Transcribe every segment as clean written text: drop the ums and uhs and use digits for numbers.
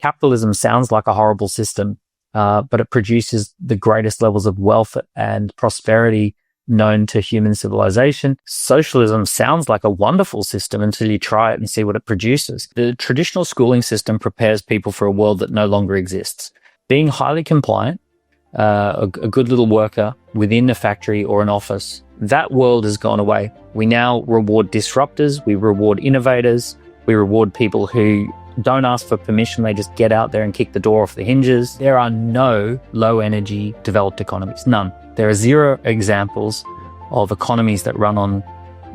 Capitalism sounds like a horrible system, but it produces the greatest levels of wealth and prosperity known to human civilization. Socialism sounds like a wonderful system until you try it and see what it produces. The traditional schooling system prepares people for a world that no longer exists. Being highly compliant, a good little worker within a factory or an office, that world has gone away. We now reward disruptors, we reward innovators, we reward people who don't ask for permission, they just get out there and kick the door off the hinges. There are no low energy developed economies, none. There are zero examples of economies that run on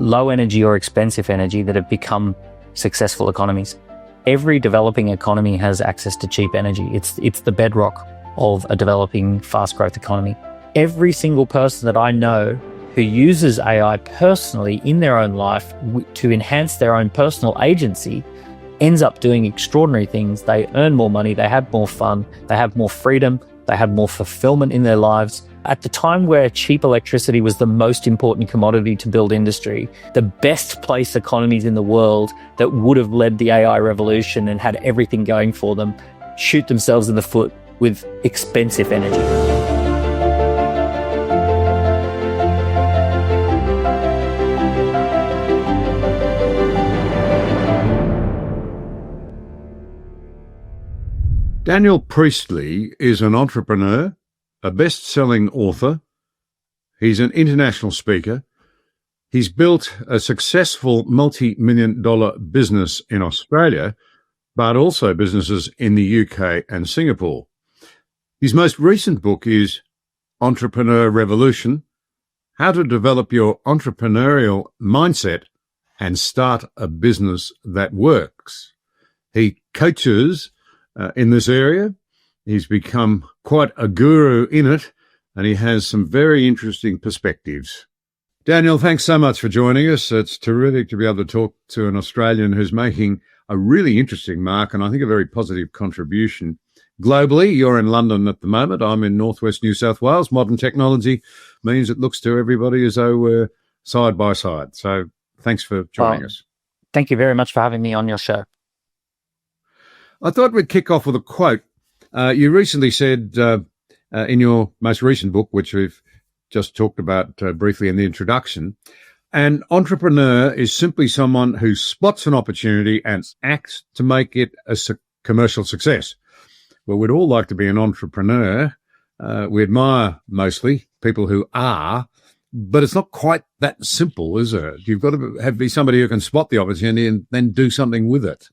low energy or expensive energy that have become successful economies. Every developing economy has access to cheap energy. It's the bedrock of a developing fast growth economy. Every single person that I know who uses AI personally in their own life to enhance their own personal agency ends up doing extraordinary things. They earn more money, they have more fun, they have more freedom, they have more fulfillment in their lives. At the time where cheap electricity was the most important commodity to build industry, the best placed economies in the world that would have led the AI revolution and had everything going for them shoot themselves in the foot with expensive energy. Daniel Priestley is an entrepreneur, a best-selling author. He's an international speaker. He's built a successful multi-million-dollar business in Australia, but also businesses in the UK and Singapore. His most recent book is Entrepreneur Revolution: How to Develop Your Entrepreneurial Mindset and Start a Business That Works. He coaches in this area. He's become quite a guru in it, and he has some very interesting perspectives. Daniel, thanks so much for joining us. It's terrific to be able to talk to an Australian who's making a really interesting mark and I think a very positive contribution. Globally, you're in London at the moment. I'm in northwest New South Wales. Modern technology means it looks to everybody as though we're side by side. So thanks for joining us. Thank you very much for having me on your show. I thought we'd kick off with a quote. You recently said in your most recent book, which we've just talked about briefly in the introduction, an entrepreneur is simply someone who spots an opportunity and acts to make it a commercial success. Well, we'd all like to be an entrepreneur. We admire mostly people who are, but it's not quite that simple, is it? You've got to be somebody who can spot the opportunity and then do something with it.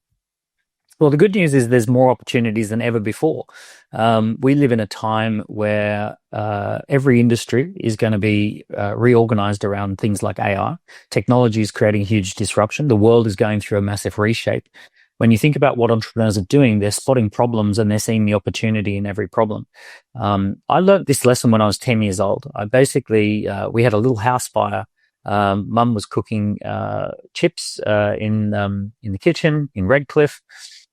Well, the good news is there's more opportunities than ever before. We live in a time where every industry is going to be reorganized around things like AI. Technology is creating huge disruption. The world is going through a massive reshape. When you think about what entrepreneurs are doing, they're spotting problems and they're seeing the opportunity in every problem. I learned this lesson when I was 10 years old. I basically, we had a little house fire. Mum was cooking chips in the kitchen in Redcliffe.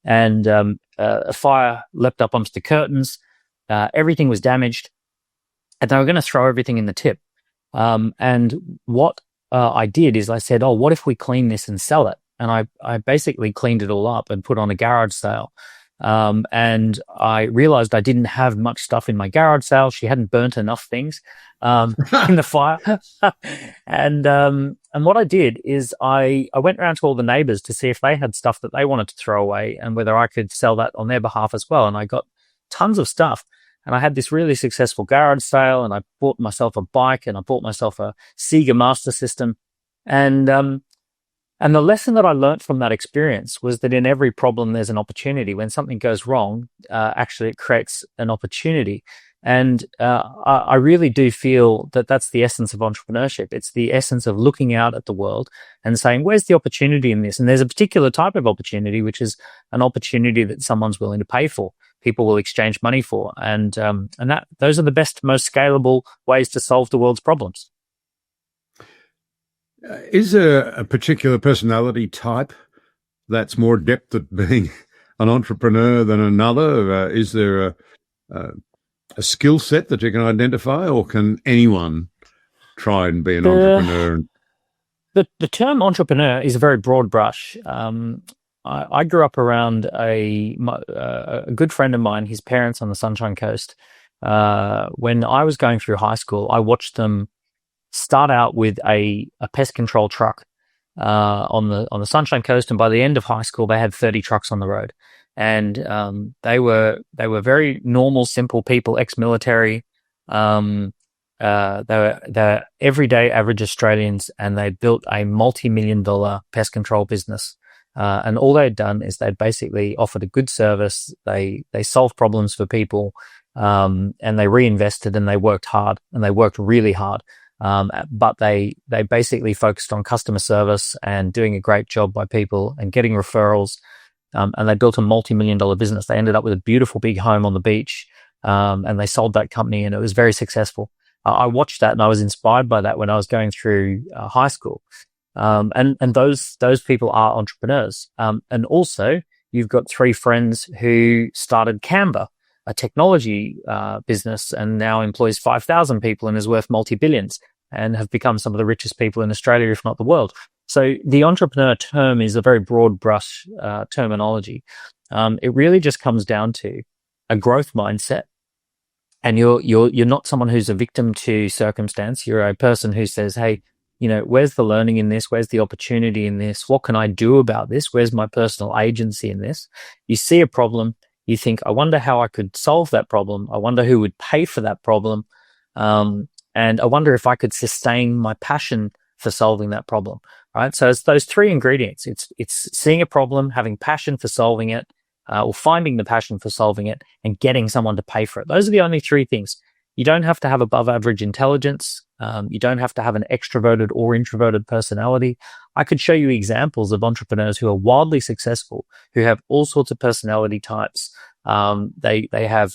And a fire leapt up onto the curtains. Everything was damaged, and they were going to throw everything in the tip. And what I did is I said, "Oh, what if we clean this and sell it?" And I basically cleaned it all up and put on a garage sale. And I realized I didn't have much stuff in my garage sale. She hadn't burnt enough things in the fire. And what I did is I went around to all the neighbors to see if they had stuff that they wanted to throw away and whether I could sell that on their behalf as well. And I got tons of stuff. And I had this really successful garage sale, and I bought myself a bike, and I bought myself a Sega Master System. And the lesson that I learned from that experience was that in every problem, there's an opportunity. When something goes wrong, actually it creates an opportunity. And I really do feel that that's the essence of entrepreneurship. It's the essence of looking out at the world and saying, where's the opportunity in this? And there's a particular type of opportunity, which is an opportunity that someone's willing to pay for. People will exchange money for. And those are the best, most scalable ways to solve the world's problems. Is there a particular personality type that's more adept at being an entrepreneur than another? Is there a skill set that you can identify, or can anyone try and be an entrepreneur? The term entrepreneur is a very broad brush. I grew up around a good friend of mine, his parents on the Sunshine Coast. When I was going through high school, I watched them start out with a pest control truck on the Sunshine Coast, and by the end of high school, they had 30 trucks on the road, and they were very normal, simple people, ex-military. They're everyday average Australians, and they built a multi-million-dollar pest control business. And all they'd done is they'd basically offered a good service. They solved problems for people, and they reinvested, and they worked hard, and they worked really hard. But they basically focused on customer service and doing a great job by people and getting referrals. And they built a multi-million-dollar business. They ended up with a beautiful big home on the beach, and they sold that company, and it was very successful. I watched that, and I was inspired by that when I was going through high school. And those people are entrepreneurs. And also, you've got three friends who started Canva, a technology business, and now employs 5,000 people and is worth multi-billions, and have become some of the richest people in Australia, if not the world. So the entrepreneur term is a very broad brush terminology. It really just comes down to a growth mindset. And you're not someone who's a victim to circumstance. You're a person who says, hey, where's the learning in this? Where's the opportunity in this? What can I do about this? Where's my personal agency in this? You see a problem. You think, I wonder how I could solve that problem. I wonder who would pay for that problem. And I wonder if I could sustain my passion for solving that problem, right? So it's those three ingredients. It's seeing a problem, having passion for solving it, or finding the passion for solving it, and getting someone to pay for it. Those are the only three things. You don't have to have above average intelligence. You don't have to have an extroverted or introverted personality. I could show you examples of entrepreneurs who are wildly successful, who have all sorts of personality types. They have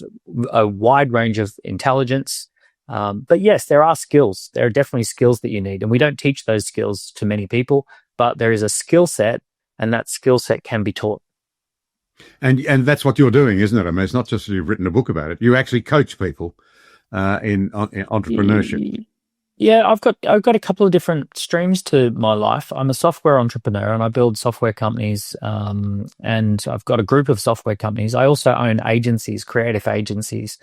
a wide range of intelligence. But yes, there are skills. There are definitely skills that you need. And we don't teach those skills to many people, but there is a skill set, and that skill set can be taught. And that's what you're doing, isn't it? I mean, it's not just that you've written a book about it. You actually coach people in entrepreneurship. Yeah, I've got a couple of different streams to my life. I'm a software entrepreneur, and I build software companies. And I've got a group of software companies. I also own agencies, creative agencies,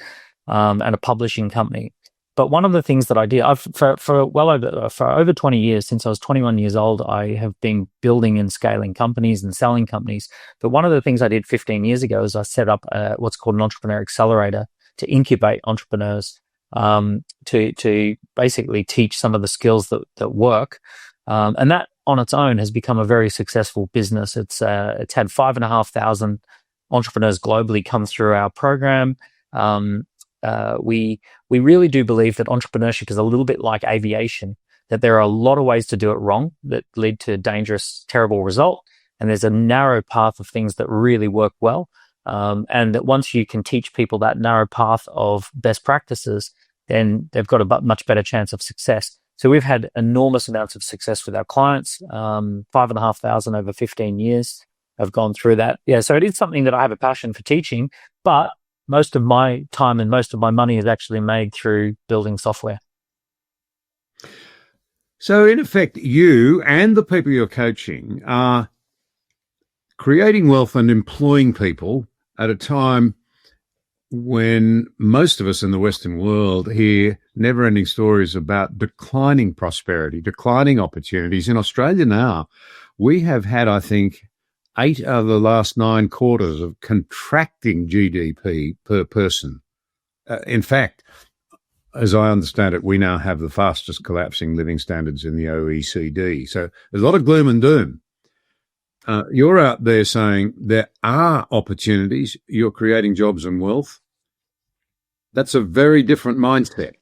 and a publishing company. But one of the things that I did, for over 20 years, since I was 21 years old, I have been building and scaling companies and selling companies. But one of the things I did 15 years ago is I set up what's called an Entrepreneur Accelerator to incubate entrepreneurs, to basically teach some of the skills that work. And that on its own has become a very successful business. It's had 5,500 entrepreneurs globally come through our program. We really do believe that entrepreneurship is a little bit like aviation, that there are a lot of ways to do it wrong that lead to dangerous, terrible result. And there's a narrow path of things that really work well. And that once you can teach people that narrow path of best practices, then they've got a much better chance of success. So we've had enormous amounts of success with our clients. 5,500 over 15 years have gone through that. Yeah, so it is something that I have a passion for teaching, but most of my time and most of my money is actually made through building software. So in effect, you and the people you're coaching are creating wealth and employing people at a time when most of us in the Western world hear never-ending stories about declining prosperity, declining opportunities. In Australia now, we have had, I think, 8 out of the last 9 quarters of contracting GDP per person. In fact, as I understand it, we now have the fastest collapsing living standards in the OECD. So there's a lot of gloom and doom. You're out there saying there are opportunities. You're creating jobs and wealth. That's a very different mindset.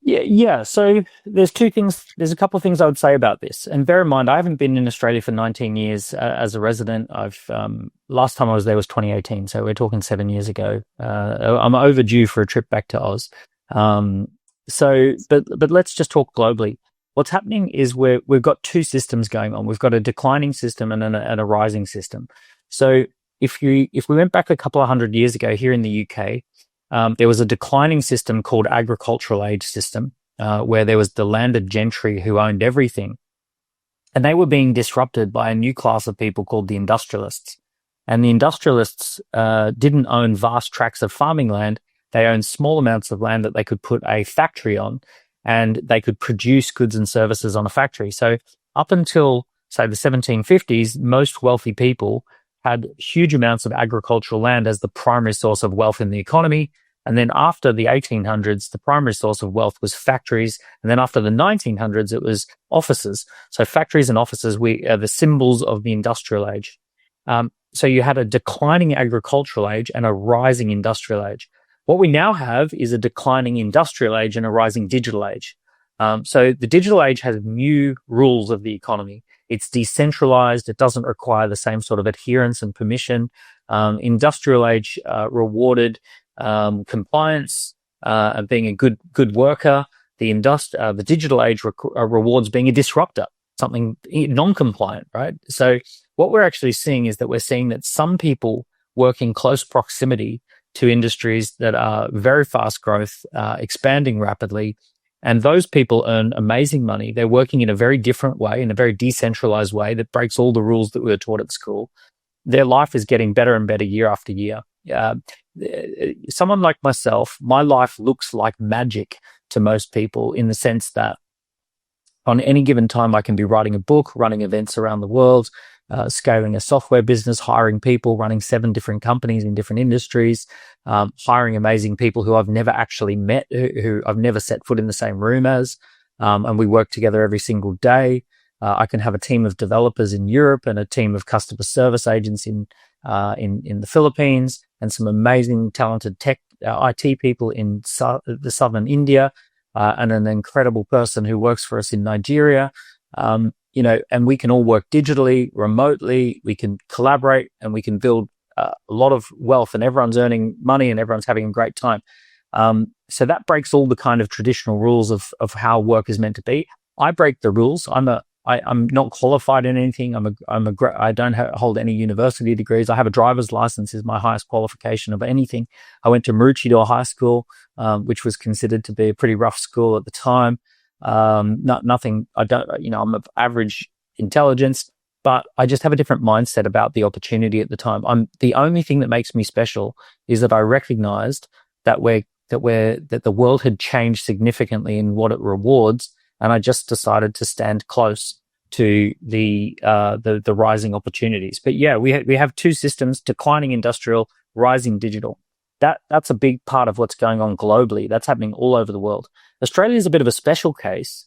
Yeah. So there's two things. There's a couple of things I would say about this. And bear in mind, I haven't been in Australia for 19 years as a resident. Last time I was there was 2018. So we're talking 7 years ago. I'm overdue for a trip back to Oz. But let's just talk globally. What's happening is we've got two systems going on. We've got a declining system and a rising system. So if we went back a couple of hundred years ago here in the UK, there was a declining system called agricultural age system, where there was the landed gentry who owned everything. And they were being disrupted by a new class of people called the industrialists. And the industrialists didn't own vast tracts of farming land. They owned small amounts of land that they could put a factory on, and they could produce goods and services on a factory. So up until, say, the 1750s, most wealthy people had huge amounts of agricultural land as the primary source of wealth in the economy. And then after the 1800s, the primary source of wealth was factories. And then after the 1900s, it was offices. So factories and offices are the symbols of the industrial age. So you had a declining agricultural age and a rising industrial age. What we now have is a declining industrial age and a rising digital age. So the digital age has new rules of the economy. It's decentralized. It doesn't require the same sort of adherence and permission. Industrial age rewarded compliance and being a good worker. The digital age rewards being a disruptor, something non-compliant, right? So what we're actually seeing is that we're seeing that some people work in close proximity to industries that are very fast growth, expanding rapidly. And those people earn amazing money. They're working in a very different way, in a very decentralized way that breaks all the rules that we were taught at school. Their life is getting better and better year after year. Someone like myself, my life looks like magic to most people in the sense that on any given time, I can be writing a book, running events around the world, scaling a software business, hiring people, running 7 different companies in different industries, hiring amazing people who I've never actually met, who I've never set foot in the same room as, and we work together every single day. I can have a team of developers in Europe and a team of customer service agents in the Philippines, and some amazing, talented tech IT people in the southern India, and an incredible person who works for us in Nigeria. And we can all work digitally, remotely. We can collaborate, and we can build a lot of wealth, and everyone's earning money and everyone's having a great time. So that breaks all the kind of traditional rules of how work is meant to be. I break the rules. I'm not qualified in anything. I don't hold any university degrees. I have a driver's license is my highest qualification of anything. I went to Maroochydore High School, which was considered to be a pretty rough school at the time. Nothing. I'm of average intelligence, but I just have a different mindset about the opportunity at the time. The only thing that makes me special is that I recognized that the world had changed significantly in what it rewards. And I just decided to stand close to the rising opportunities. But yeah, we have 2 systems: declining industrial, rising digital. That's a big part of what's going on globally. That's happening all over the world. Australia is a bit of a special case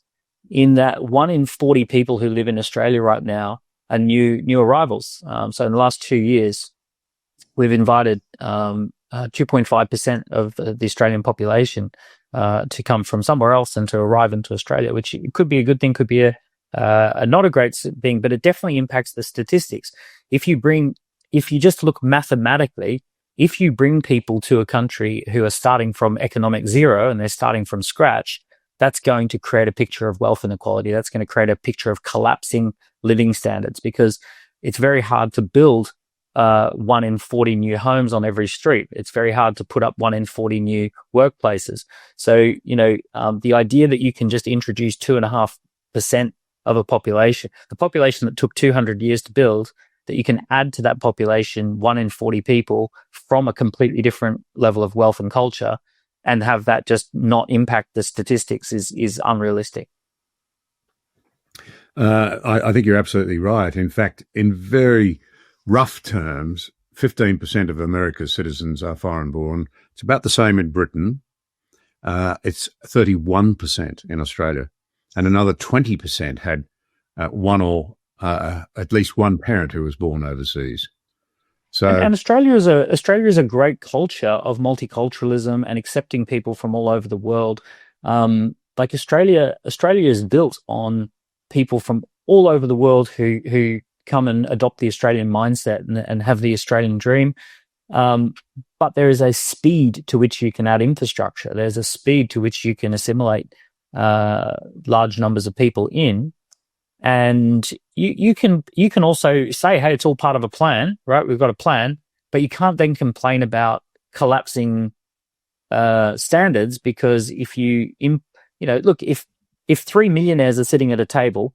in that 1 in 40 people who live in Australia right now are new arrivals. So in the last 2 years, we've invited 2.5% of the Australian population to come from somewhere else and to arrive into Australia, which could be a good thing, could be a not a great thing, but it definitely impacts the statistics. If you just look mathematically, if you bring people to a country who are starting from economic zero and they're starting from scratch, that's going to create a picture of wealth inequality. That's going to create a picture of collapsing living standards, because it's very hard to build 1 in 40 new homes on every street. It's very hard to put up 1 in 40 new workplaces. So, the idea that you can just introduce 2.5% of a population, the population that took 200 years to build, that you can add to that population 1 in 40 people from a completely different level of wealth and culture, and have that just not impact the statistics is unrealistic. I think you're absolutely right. In fact, in very rough terms, 15% of America's citizens are foreign born. It's about the same in Britain. It's 31% in Australia. And another 20% had one or at least one parent who was born overseas. So, and Australia is a great culture of multiculturalism and accepting people from all over the world. Like Australia is built on people from all over the world who come and adopt the Australian mindset and have the Australian dream. But there is a speed to which you can add infrastructure. There's a speed to which you can assimilate large numbers of people in. And you can also say, hey, it's all part of a plan, right? We've got a plan, but you can't then complain about collapsing standards, because if 3 millionaires are sitting at a table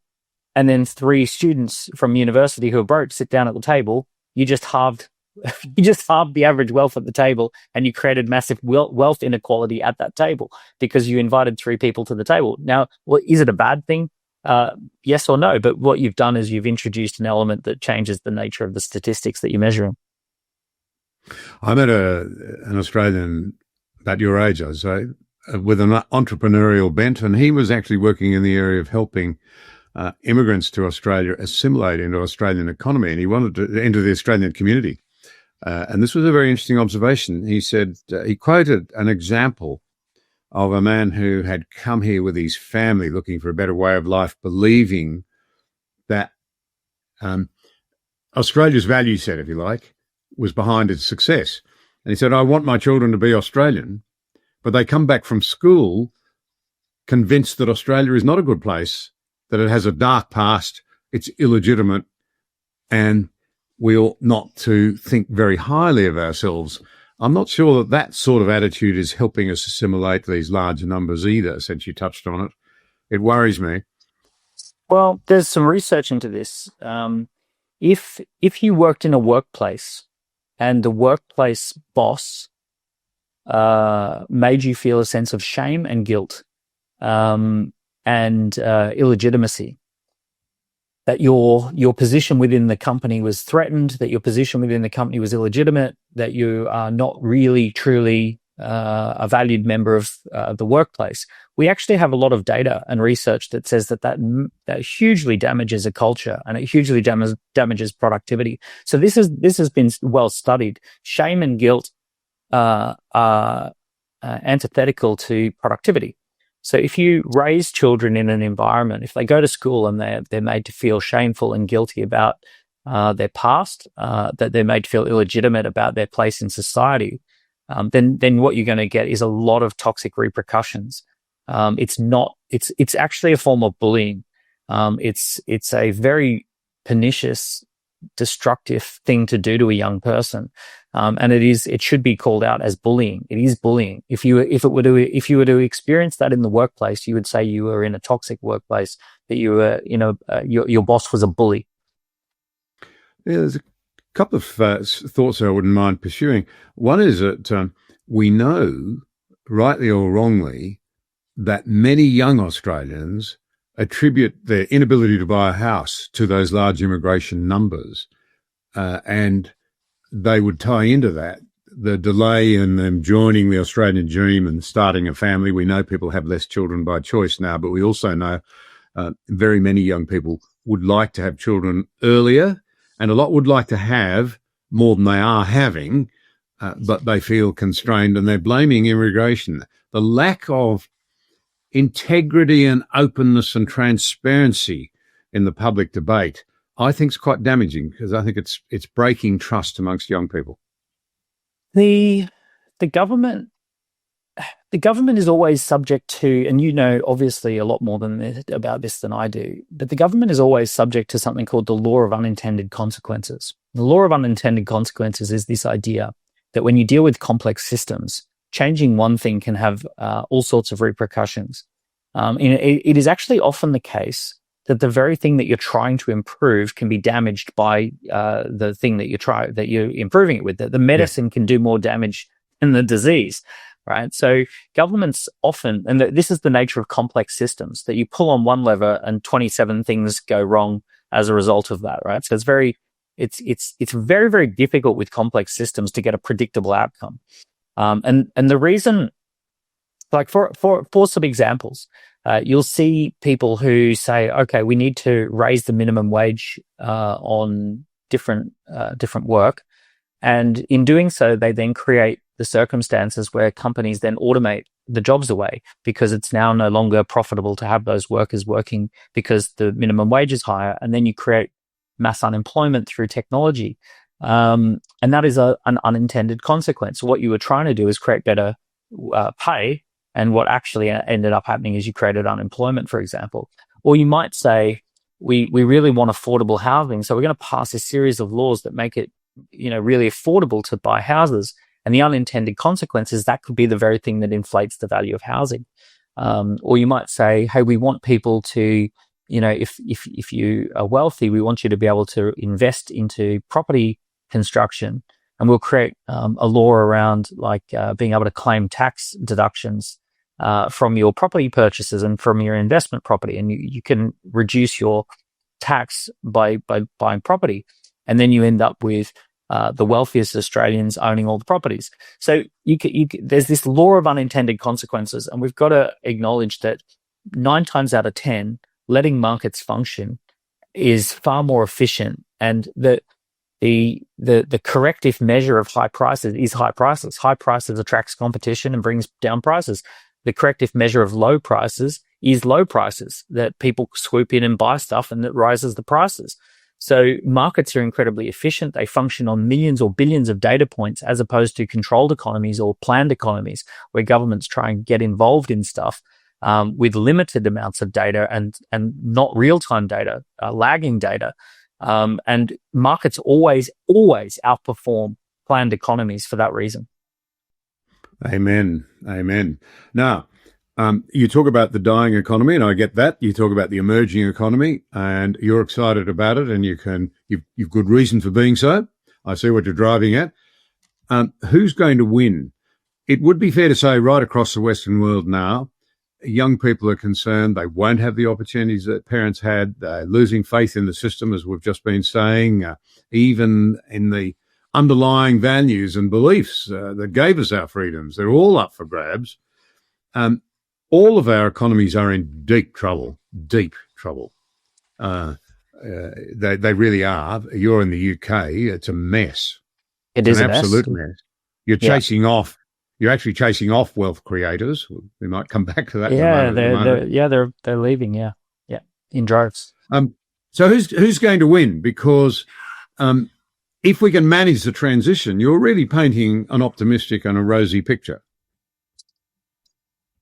and then 3 students from university who are broke sit down at the table, you just halved the average wealth at the table, and you created massive wealth inequality at that table because you invited 3 people to the table. Now, well, is it a bad thing? Yes or no? But what you've done is you've introduced an element that changes the nature of the statistics that you're measuring. I met an Australian about your age, I'd say, with an entrepreneurial bent, and he was actually working in the area of helping immigrants to Australia assimilate into Australian economy, and he wanted to enter the Australian community. And this was a very interesting observation. He said, he quoted an example of a man who had come here with his family looking for a better way of life, believing that Australia's value set, if you like, was behind its success. And he said, I want my children to be Australian, but they come back from school convinced that Australia is not a good place, that it has a dark past, it's illegitimate, and we ought not to think very highly of ourselves. I'm not sure that that sort of attitude is helping us assimilate these large numbers either, since you touched on it. It worries me. Well, there's some research into this. If you worked in a workplace and the workplace boss made you feel a sense of shame and guilt and illegitimacy, that your position within the company was threatened, that your position within the company was illegitimate, that you are not really truly a valued member of the workplace. We actually have a lot of data and research that says that hugely damages a culture, and it hugely damages productivity. So this has been well studied. Shame and guilt are antithetical to productivity. So if you raise children in an environment, if they go to school and they're made to feel shameful and guilty about their past, that they're made to feel illegitimate about their place in society, then what you're going to get is a lot of toxic repercussions. It's actually a form of bullying. It's a very pernicious, destructive thing to do to a young person. And it should be called out as bullying. It is bullying. If you were to experience that in the workplace, you would say you were in a toxic workplace, that you were, your boss was a bully. Yeah, there's a couple of thoughts I wouldn't mind pursuing. One is that we know, rightly or wrongly, that many young Australians attribute their inability to buy a house to those large immigration numbers, and they would tie into that the delay in them joining the Australian dream and starting a family. We know people have less children by choice now, but we also know very many young people would like to have children earlier, and a lot would like to have more than they are having, but they feel constrained, and they're blaming immigration. The lack of integrity and openness and transparency in the public debate, I think, is quite damaging, because I think it's breaking trust amongst young people. The government is always subject to, and obviously a lot more about this than I do, but the government is always subject to something called the law of unintended consequences. The law of unintended consequences is this idea that when you deal with complex systems, changing one thing can have all sorts of repercussions. It is actually often the case that the very thing that you're trying to improve can be damaged by the thing that you're improving it with. The medicine can do more damage than the disease, right? So governments often, and this is the nature of complex systems, that you pull on one lever and 27 things go wrong as a result of that, right? So it's very, very difficult with complex systems to get a predictable outcome. And the reason, like for some examples, you'll see people who say, okay, we need to raise the minimum wage on different work. And in doing so, they then create the circumstances where companies then automate the jobs away, because it's now no longer profitable to have those workers working because the minimum wage is higher. And then you create mass unemployment through technology. And that is an unintended consequence. What you were trying to do is create better pay. And what actually ended up happening is you created unemployment, for example. Or you might say, we really want affordable housing, so we're going to pass a series of laws that make it, really affordable to buy houses. And the unintended consequence is that could be the very thing that inflates the value of housing. Or you might say, hey, we want people to if you are wealthy, we want you to be able to invest into property construction, and we'll create a law around being able to claim tax deductions from your property purchases and from your investment property, and you can reduce your tax by buying property, and then you end up with the wealthiest Australians owning all the properties. So there's this law of unintended consequences, and we've got to acknowledge that 9 times out of 10, letting markets function is far more efficient, and the corrective measure of high prices is high prices. High prices attracts competition and brings down prices. The corrective measure of low prices is low prices, that people swoop in and buy stuff and it rises the prices. So markets are incredibly efficient. They function on millions or billions of data points, as opposed to controlled economies or planned economies where governments try and get involved in stuff with limited amounts of data and not real-time data, lagging data. And markets always outperform planned economies for that reason. Amen. Now, you talk about the dying economy, and I get that. You talk about the emerging economy, and you're excited about it, and you've good reason for being so. I see what you're driving at. Who's going to win? It would be fair to say right across the Western world now, young people are concerned they won't have the opportunities that parents had. They're losing faith in the system, as we've just been saying, even in the underlying values and beliefs that gave us our freedoms. They're all up for grabs. All of our economies are in deep trouble. They really are. You're in the UK. It's a mess. It's an absolute mess. You're actually chasing off wealth creators. We might come back to that. They're leaving. Yeah, in droves. So who's going to win? Because if we can manage the transition, you're really painting an optimistic and a rosy picture.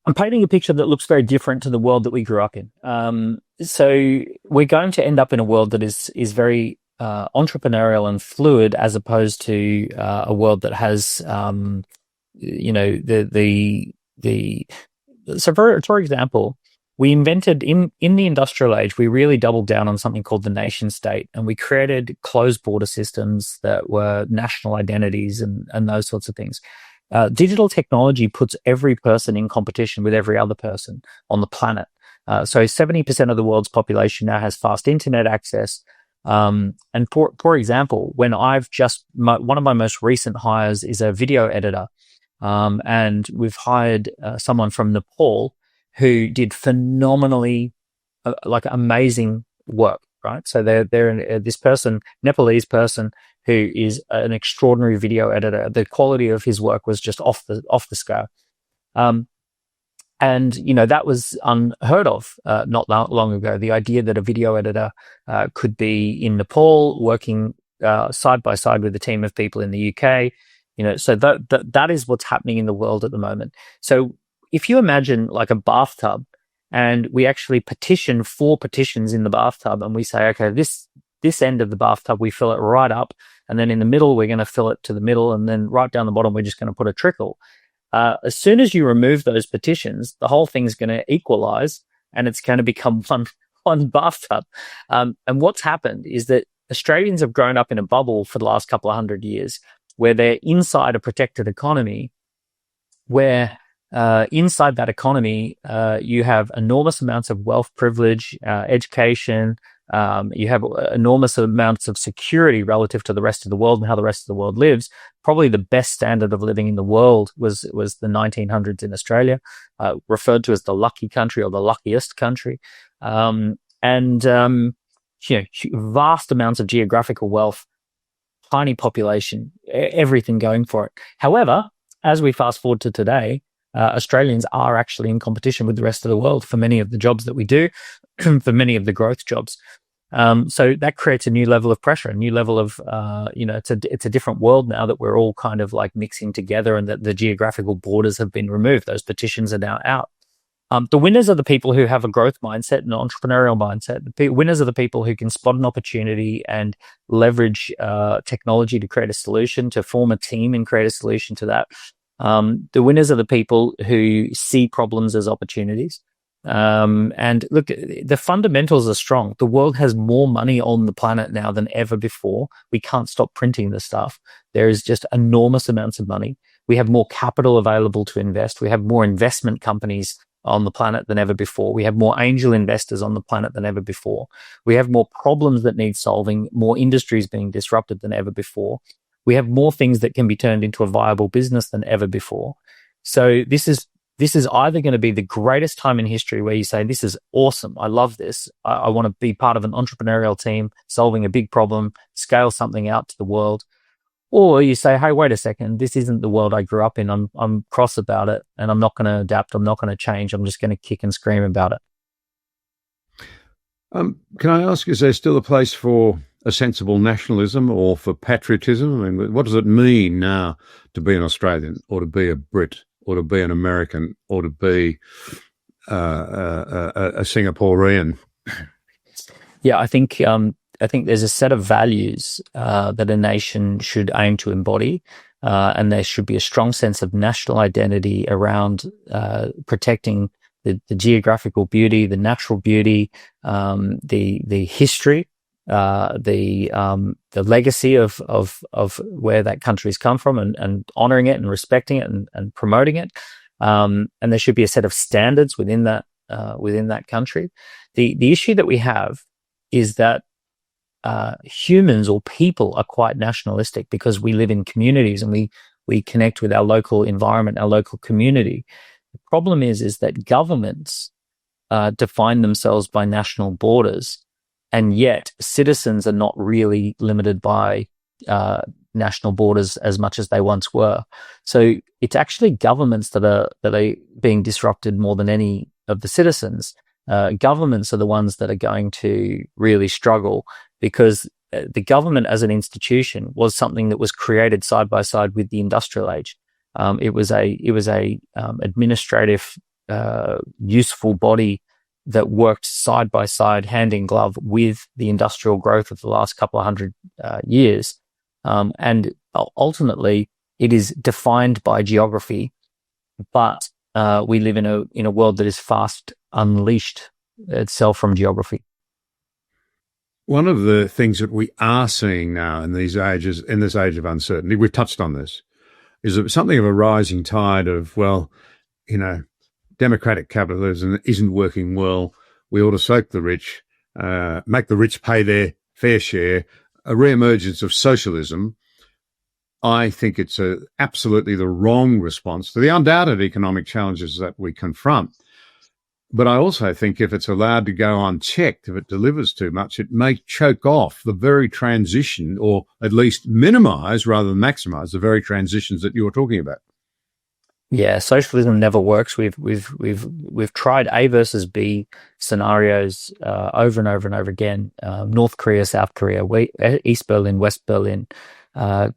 I'm painting a picture that looks very different to the world that we grew up in. So we're going to end up in a world that is very entrepreneurial and fluid, as opposed to a world that has, So for example, we invented in the industrial age, we really doubled down on something called the nation state, and we created closed border systems that were national identities and those sorts of things. Digital technology puts every person in competition with every other person on the planet. So 70% of the world's population now has fast internet access. And for example, when one of my most recent hires is a video editor. And we've hired someone from Nepal who did phenomenally, amazing work, right? So they're this person, Nepalese person, who is an extraordinary video editor. The quality of his work was just off the scale. And, that was unheard of not long ago. The idea that a video editor could be in Nepal working side by side with a team of people in the UK. So that is what's happening in the world at the moment. So if you imagine like a bathtub, and we actually petition 4 petitions in the bathtub, and we say, okay, this end of the bathtub, we fill it right up, and then in the middle, we're going to fill it to the middle, and then right down the bottom, we're just going to put a trickle. As soon as you remove those petitions, the whole thing's going to equalize, and it's going to become one bathtub. And what's happened is that Australians have grown up in a bubble for the last couple of 100 years, where they're inside a protected economy, where inside that economy, you have enormous amounts of wealth, privilege, education. You have enormous amounts of security relative to the rest of the world and how the rest of the world lives. Probably the best standard of living in the world was the 1900s in Australia, referred to as the lucky country or the luckiest country. Vast amounts of geographical wealth, tiny population, everything going for it. However, as we fast forward to today, Australians are actually in competition with the rest of the world for many of the jobs that we do, for many of the growth jobs. So that creates a new level of pressure, a new level of, it's a different world now that we're all kind of like mixing together, and that the geographical borders have been removed. Those petitions are now out. The winners are the people who have a growth mindset and an entrepreneurial mindset. The winners are the people who can spot an opportunity and leverage technology to create a solution, to form a team and create a solution to that. The winners are the people who see problems as opportunities. And look, the fundamentals are strong. The world has more money on the planet now than ever before. We can't stop printing the stuff. There is just enormous amounts of money. We have more capital available to invest. We have more investment companies on the planet than ever before. We have more angel investors on the planet than ever before. We have more problems that need solving, more industries being disrupted than ever before. We have more things that can be turned into a viable business than ever before. So this is either going to be the greatest time in history where you say, this is awesome. I love this. I want to be part of an entrepreneurial team, solving a big problem, scale something out to the world. Or you say, hey, wait a second, this isn't the world I grew up in. I'm cross about it, and I'm not going to adapt. I'm not going to change. I'm just going to kick and scream about it. Can I ask, is there still a place for a sensible nationalism or for patriotism? I mean, what does it mean now to be an Australian or to be a Brit or to be an American or to be a Singaporean? Yeah, I think there's a set of values that a nation should aim to embody, and there should be a strong sense of national identity around protecting the geographical beauty, the natural beauty, the history, the legacy of where that country's come from, and honoring it and respecting it and promoting it. And there should be a set of standards within that country. The issue that we have is that humans or people are quite nationalistic because we live in communities and we connect with our local environment, our local community. The problem is that governments define themselves by national borders, and yet citizens are not really limited by national borders as much as they once were. So it's actually governments that are being disrupted more than any of the citizens. Governments are the ones that are going to really struggle, because the government as an institution was something that was created side by side with the industrial age. It was a administrative, useful body that worked side by side, hand in glove with the industrial growth of the last couple of hundred years. And ultimately, it is defined by geography, but we live in a world that is fast unleashed itself from geography. One of the things that we are seeing now in this age of uncertainty, we've touched on this, is something of a rising tide of, democratic capitalism isn't working well. We ought to soak the rich, make the rich pay their fair share, a re-emergence of socialism. I think it's absolutely the wrong response to the undoubted economic challenges that we confront. But I also think if it's allowed to go unchecked, if it delivers too much, it may choke off the very transition, or at least minimize rather than maximize the very transitions that you're talking about. Yeah, socialism never works. We've tried A versus B scenarios over and over and over again. North Korea, South Korea, East Berlin, West Berlin,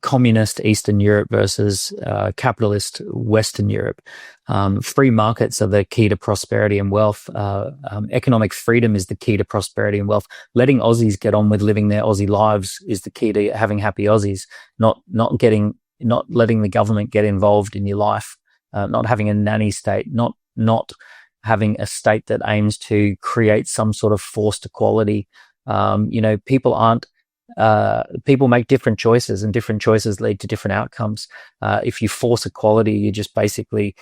communist Eastern Europe versus capitalist Western Europe. Free markets are the key to prosperity and wealth. Economic freedom is the key to prosperity and wealth. Letting Aussies get on with living their Aussie lives is the key to having happy Aussies. Not letting the government get involved in your life. Not having a nanny state. Not having a state that aims to create some sort of forced equality. People make different choices, and different choices lead to different outcomes. If you force equality, you just basically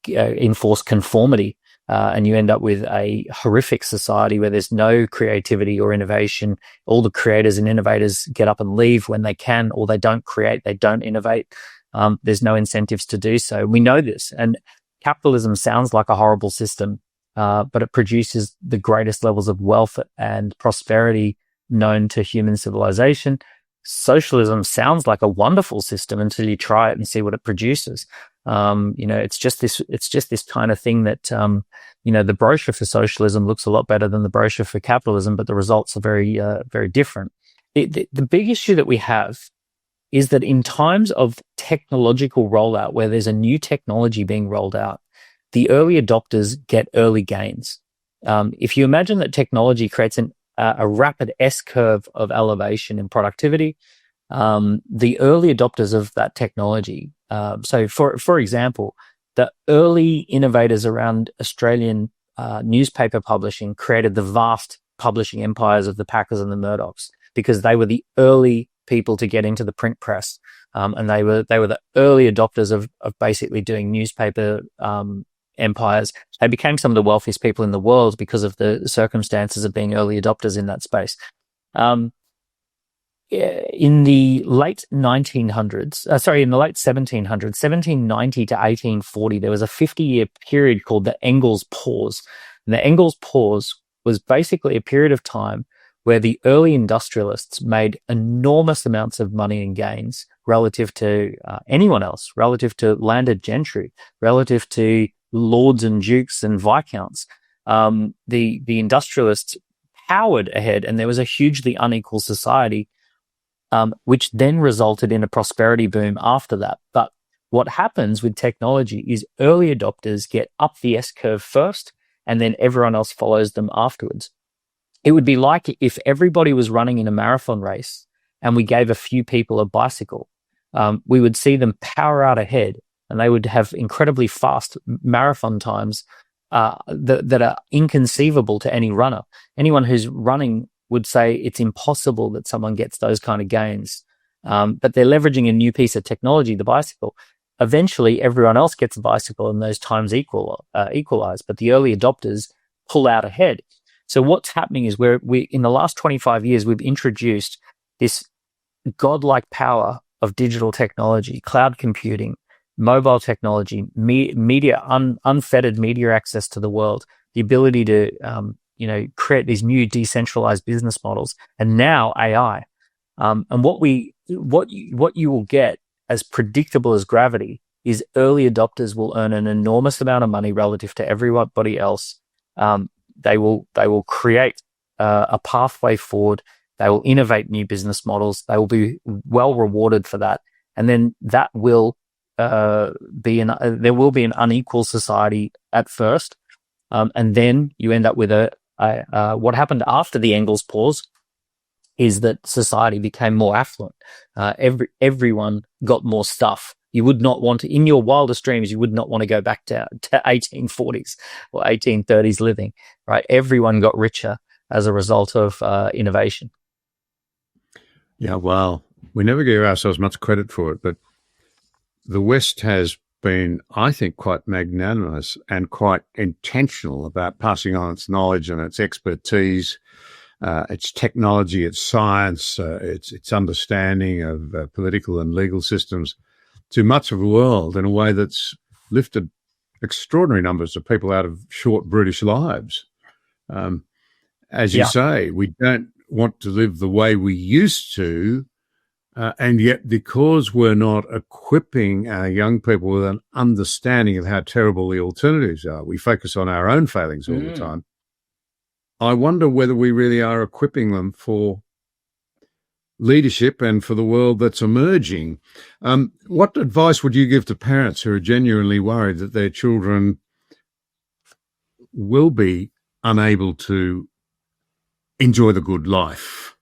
enforce conformity, and you end up with a horrific society where there's no creativity or innovation. All the creators and innovators get up and leave when they can, or they don't create, they don't innovate. There's no incentives to do so. We know this, and capitalism sounds like a horrible system, but it produces the greatest levels of wealth and prosperity known to human civilization. Socialism sounds like a wonderful system until you try it and see what it produces. It's just this kind of thing that, the brochure for socialism looks a lot better than the brochure for capitalism, but the results are very, very different. The big issue that we have is that in times of technological rollout, where there's a new technology being rolled out, the early adopters get early gains. If you imagine that technology creates a rapid S-curve of elevation in productivity, the early adopters of that technology. So for example, the early innovators around Australian newspaper publishing created the vast publishing empires of the Packers and the Murdochs, because they were the early people to get into the print press, and they were the early adopters of basically doing newspaper empires. They became some of the wealthiest people in the world because of the circumstances of being early adopters in that space. In the late 1790s, 1790 to 1840, there was a 50-year period called the Engels Pause. And the Engels Pause was basically a period of time where the early industrialists made enormous amounts of money and gains relative to anyone else, relative to landed gentry, relative to lords and dukes and viscounts. The industrialists powered ahead, and there was a hugely unequal society, which then resulted in a prosperity boom after that. But what happens with technology is early adopters get up the S-curve first, and then everyone else follows them afterwards. It would be like if everybody was running in a marathon race and we gave a few people a bicycle. We would see them power out ahead, and they would have incredibly fast marathon times that are inconceivable to any runner. Anyone who's running would say it's impossible that someone gets those kind of gains. But they're leveraging a new piece of technology, the bicycle. Eventually, everyone else gets a bicycle and those times equalize, but the early adopters pull out ahead. So what's happening is we in the last 25 years, we've introduced this godlike power of digital technology, cloud computing, mobile technology, media, unfettered media access to the world, the ability to create these new decentralized business models, and now AI. And what you will get as predictable as gravity is early adopters will earn an enormous amount of money relative to everybody else. They will create a pathway forward. They will innovate new business models. They will be well rewarded for that, and then that will there will be an unequal society at first, and then you end up with what happened after the Engels Pause is that society became more affluent. Everyone got more stuff. You would not want to, in your wildest dreams, you would not want to go back to 1840s or 1830s living, right? Everyone got richer as a result of innovation. Yeah, well, we never give ourselves much credit for it, but the West has been, I think, quite magnanimous and quite intentional about passing on its knowledge and its expertise, its technology, its science, its understanding of political and legal systems to much of the world in a way that's lifted extraordinary numbers of people out of short British lives. As you say, we don't want to live the way we used to, and yet because we're not equipping our young people with an understanding of how terrible the alternatives are, we focus on our own failings all the time. I wonder whether we really are equipping them for leadership and for the world that's emerging. What advice would you give to parents who are genuinely worried that their children will be unable to enjoy the good life?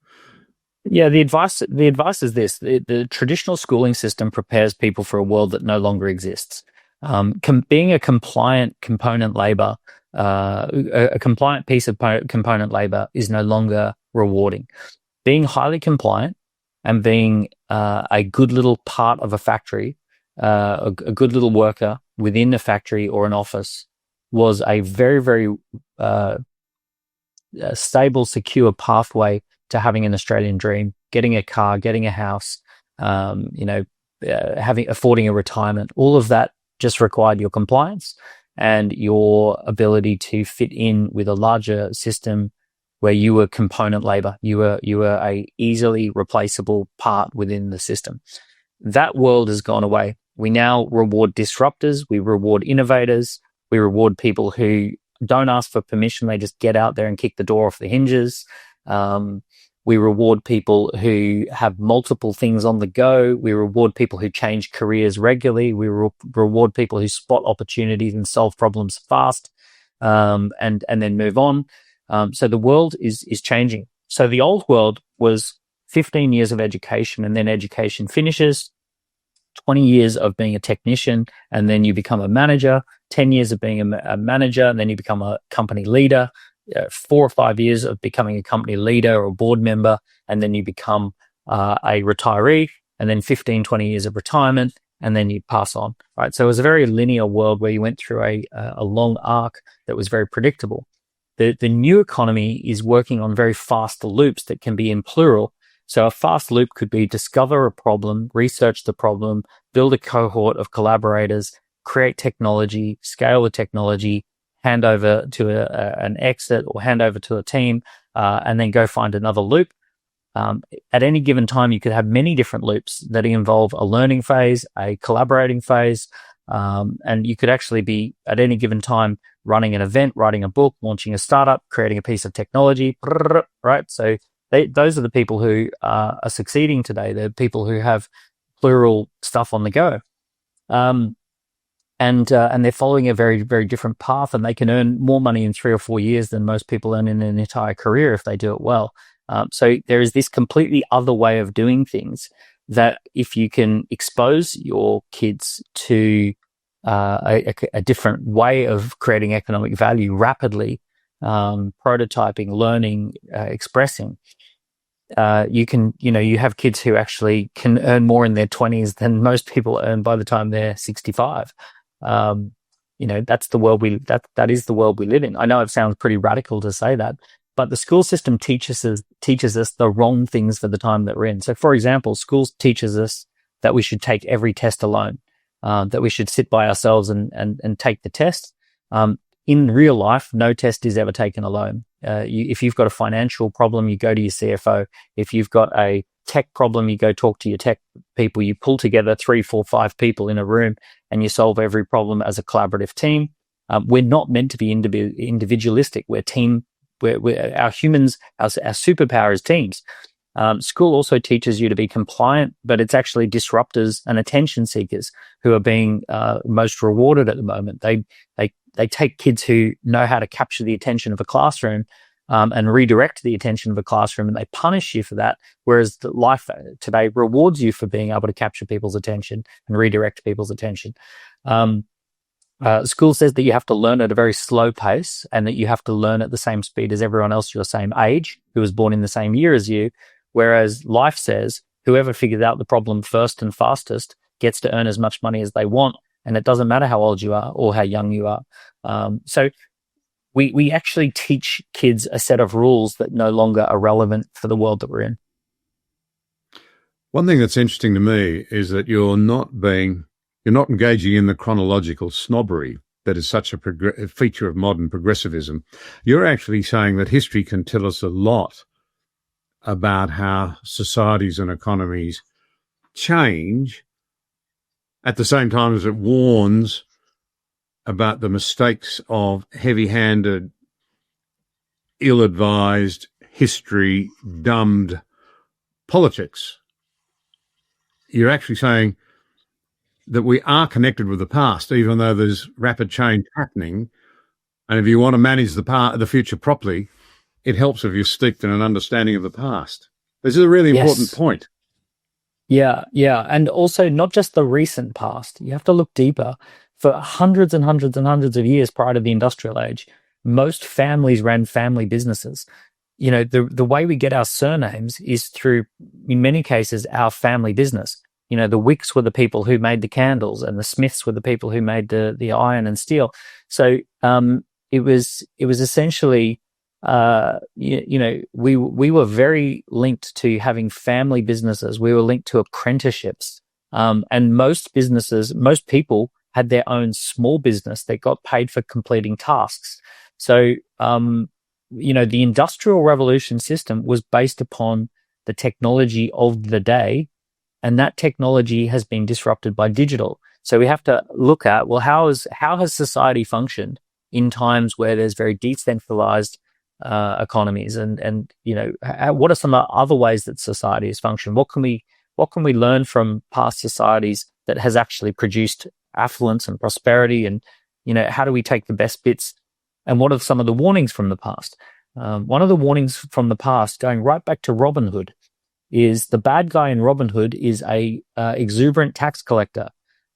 Yeah, the advice is this: the traditional schooling system prepares people for a world that no longer exists. Being a compliant component labor, a compliant piece of component labor is no longer rewarding. Being highly compliant and being a good little part of a factory, a good little worker within a factory or an office was a very, very stable, secure pathway to having an Australian dream, getting a car, getting a house, affording a retirement. All of that just required your compliance and your ability to fit in with a larger system where you were component labor. You were a easily replaceable part within the system. That world has gone away. We now reward disruptors. We reward innovators. We reward people who don't ask for permission. They just get out there and kick the door off the hinges. We reward people who have multiple things on the go. We reward people who change careers regularly. We reward people who spot opportunities and solve problems fast, and then move on. So the world is changing. So the old world was 15 years of education, and then education finishes, 20 years of being a technician, and then you become a manager, 10 years of being a manager, and then you become a company leader, 4 or 5 years of becoming a company leader or board member, and then you become a retiree, and then 15, 20 years of retirement, and then you pass on, right? So it was a very linear world where you went through a long arc that was very predictable. The new economy is working on very fast loops that can be in plural. So a fast loop could be discover a problem, research the problem, build a cohort of collaborators, create technology, scale the technology, hand over to an exit or hand over to a team, and then go find another loop. At any given time, you could have many different loops that involve a learning phase, a collaborating phase, and you could actually be at any given time running an event, writing a book, launching a startup, creating a piece of technology, right? So those are the people who are succeeding today. They're people who have plural stuff on the go. And they're following a very, very different path, and they can earn more money in 3 or 4 years than most people earn in an entire career if they do it well. So there is this completely other way of doing things that if you can expose your kids to a different way of creating economic value rapidly, prototyping, learning, expressing, you have kids who actually can earn more in their 20s than most people earn by the time they're 65. That's the world that is the world we live in. I know it sounds pretty radical to say that, but the school system teaches us the wrong things for the time that we're in. So, for example, schools teaches us that we should take every test alone, that we should sit by ourselves and take the test. In real life, no test is ever taken alone. If you've got a financial problem, you go to your CFO. If you've got a tech problem, you go talk to your tech people. You pull together 3, 4, 5 people in a room and you solve every problem as a collaborative team. We're not meant to be individualistic. We're team. We're our humans, our superpower is teams. School also teaches you to be compliant, but it's actually disruptors and attention seekers who are being most rewarded at the moment. They take kids who know how to capture the attention of a classroom and redirect the attention of a classroom, and they punish you for that, whereas the life today rewards you for being able to capture people's attention and redirect people's attention. School says that you have to learn at a very slow pace and that you have to learn at the same speed as everyone else your same age who was born in the same year as you, whereas life says whoever figures out the problem first and fastest gets to earn as much money as they want, and it doesn't matter how old you are or how young you are. So we actually teach kids a set of rules that no longer are relevant for the world that we're in. One thing that's interesting to me is that you're not engaging in the chronological snobbery that is such a feature of modern progressivism. You're actually saying that history can tell us a lot about how societies and economies change at the same time as it warns about the mistakes of heavy-handed, ill-advised, history-dumbed politics. You're actually saying that we are connected with the past, even though there's rapid change happening. And if you want to manage the future properly, it helps if you're steeped in an understanding of the past. This is a really important point. Yeah. And also not just the recent past. You have to look deeper. For hundreds and hundreds and hundreds of years prior to the industrial age, most families ran family businesses. The way we get our surnames is through, in many cases, our family business. The Wicks were the people who made the candles, and the Smiths were the people who made the iron and steel. So it was essentially, we were very linked to having family businesses. We were linked to apprenticeships, and most people had their own small business that got paid for completing tasks. So the Industrial Revolution system was based upon the technology of the day. And that technology has been disrupted by digital. So we have to look at, well, how has society functioned in times where there's very decentralized economies, and what are some other ways that society has functioned? What can we learn from past societies that has actually produced affluence and prosperity? And how do we take the best bits? And what are some of the warnings from the past? One of the warnings from the past, going right back to Robin Hood, is the bad guy in Robin Hood is a exuberant tax collector,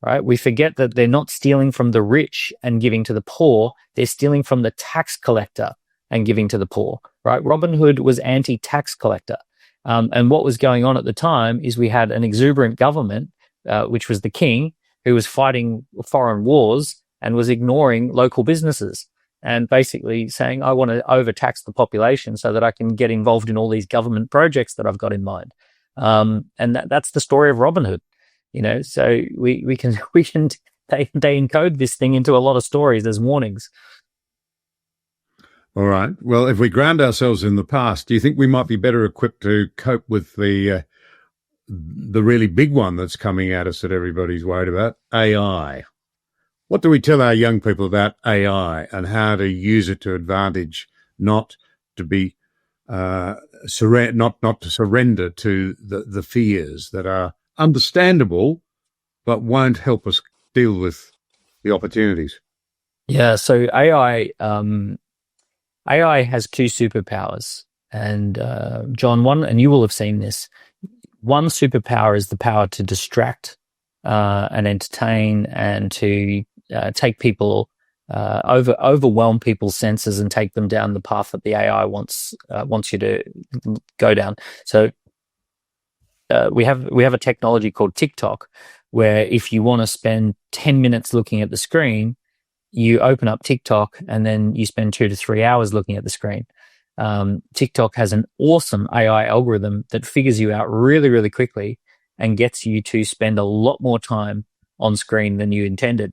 right? We forget that they're not stealing from the rich and giving to the poor. They're stealing from the tax collector and giving to the poor, right? Robin Hood was anti-tax collector. And what was going on at the time is we had an exuberant government, which was the king, who was fighting foreign wars and was ignoring local businesses and basically saying, I want to overtax the population so that I can get involved in all these government projects that I've got in mind. And that's the story of Robin Hood, so we can they encode this thing into a lot of stories as warnings. All right. Well, if we ground ourselves in the past, do you think we might be better equipped to cope with the really big one that's coming at us that everybody's worried about, AI? What do we tell our young people about AI and how to use it to advantage, not to be not to surrender to the fears that are understandable, but won't help us deal with the opportunities? Yeah. So AI has two superpowers, and John, and you will have seen this. One superpower is the power to distract and entertain, and to take people, overwhelm people's senses and take them down the path that the AI wants you to go down. So we have a technology called TikTok, where if you want to spend 10 minutes looking at the screen, you open up TikTok and then you spend 2 to 3 hours looking at the screen. TikTok has an awesome AI algorithm that figures you out really, really quickly and gets you to spend a lot more time on screen than you intended.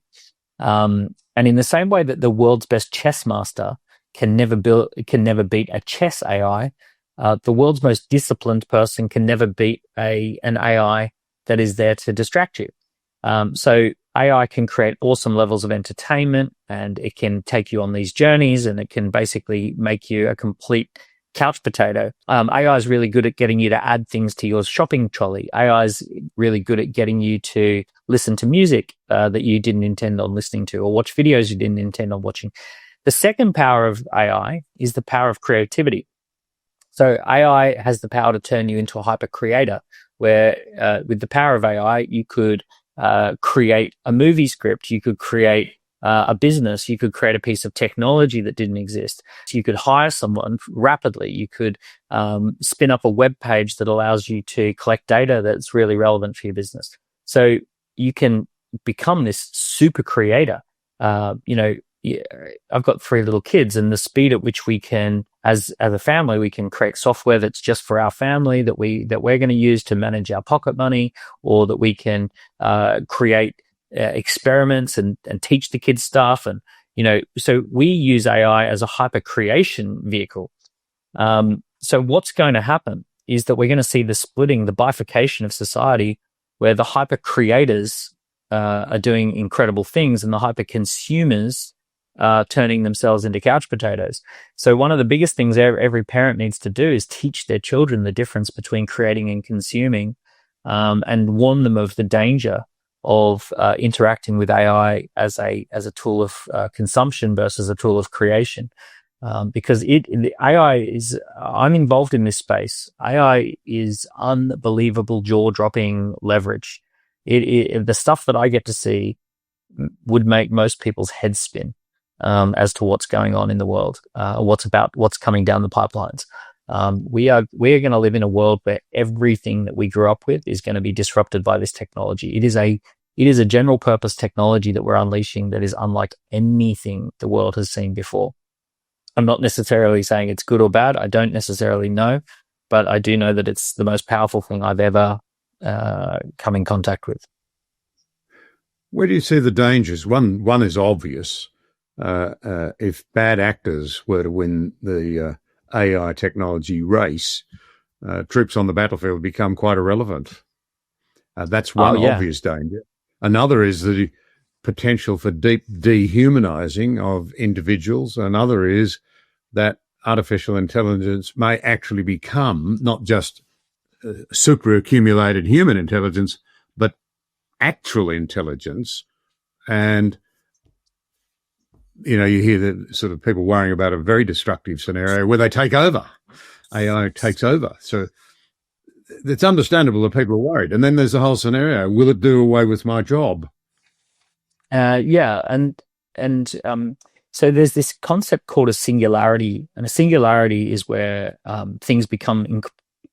And in the same way that the world's best chess master can never beat a chess AI, the world's most disciplined person can never beat an AI that is there to distract you. So AI can create awesome levels of entertainment, and it can take you on these journeys, and it can basically make you a complete couch potato. AI is really good at getting you to add things to your shopping trolley. AI is really good at getting you to listen to music that you didn't intend on listening to, or watch videos you didn't intend on watching. The second power of AI is the power of creativity. So AI has the power to turn you into a hyper creator, where with the power of AI, you could create a movie script, you could create a business, you could create a piece of technology that didn't exist. So you could hire someone rapidly. You could spin up a web page that allows you to collect data that's really relevant for your business. So you can become this super creator. I've got 3 little kids, and the speed at which we can, as a family, we can create software that's just for our family that we're going to use to manage our pocket money, or that we can create experiments and teach the kids stuff. And, so we use AI as a hyper creation vehicle. So what's going to happen is that we're going to see the bifurcation of society, where the hyper creators are doing incredible things and the hyper consumers turning themselves into couch potatoes. So one of the biggest things every parent needs to do is teach their children the difference between creating and consuming, and warn them of the danger of interacting with AI as a tool of consumption versus a tool of creation. Because AI is, I'm involved in this space. AI is unbelievable jaw-dropping leverage. The stuff that I get to see would make most people's heads spin. As to what's going on in the world, what's coming down the pipelines. We are going to live in a world where everything that we grew up with is going to be disrupted by this technology. It is a general purpose technology that we're unleashing that is unlike anything the world has seen before. I'm not necessarily saying it's good or bad. I don't necessarily know, but I do know that it's the most powerful thing I've ever come in contact with. Where do you see the dangers? One is obvious. If bad actors were to win the AI technology race, troops on the battlefield become quite irrelevant. That's one obvious danger. Another is the potential for deep dehumanizing of individuals. Another is that artificial intelligence may actually become not just super accumulated human intelligence, but actual intelligence. And you hear the sort of people worrying about a very destructive scenario where they take over. AI takes over. So it's understandable that people are worried. And then there's the whole scenario. Will it do away with my job? Yeah, and so there's this concept called a singularity, and a singularity is where things become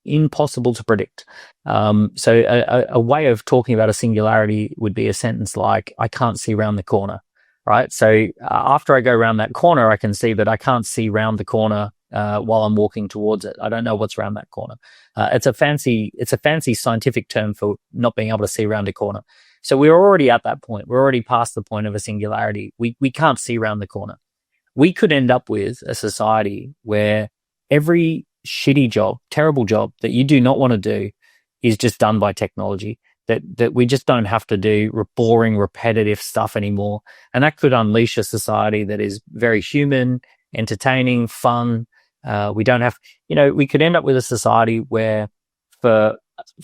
impossible to predict. So a way of talking about a singularity would be a sentence like, "I can't see round the corner." Right. So after I go around that corner, I can see that I can't see round the corner while I'm walking towards it. I don't know what's around that corner. It's a fancy scientific term for not being able to see around a corner. So we're already at that point. We're already past the point of a singularity. We can't see around the corner. We could end up with a society where every shitty job, terrible job that you do not want to do is just done by technology. That we just don't have to do boring, repetitive stuff anymore. And that could unleash a society that is very human, entertaining, fun. We don't have, we could end up with a society where for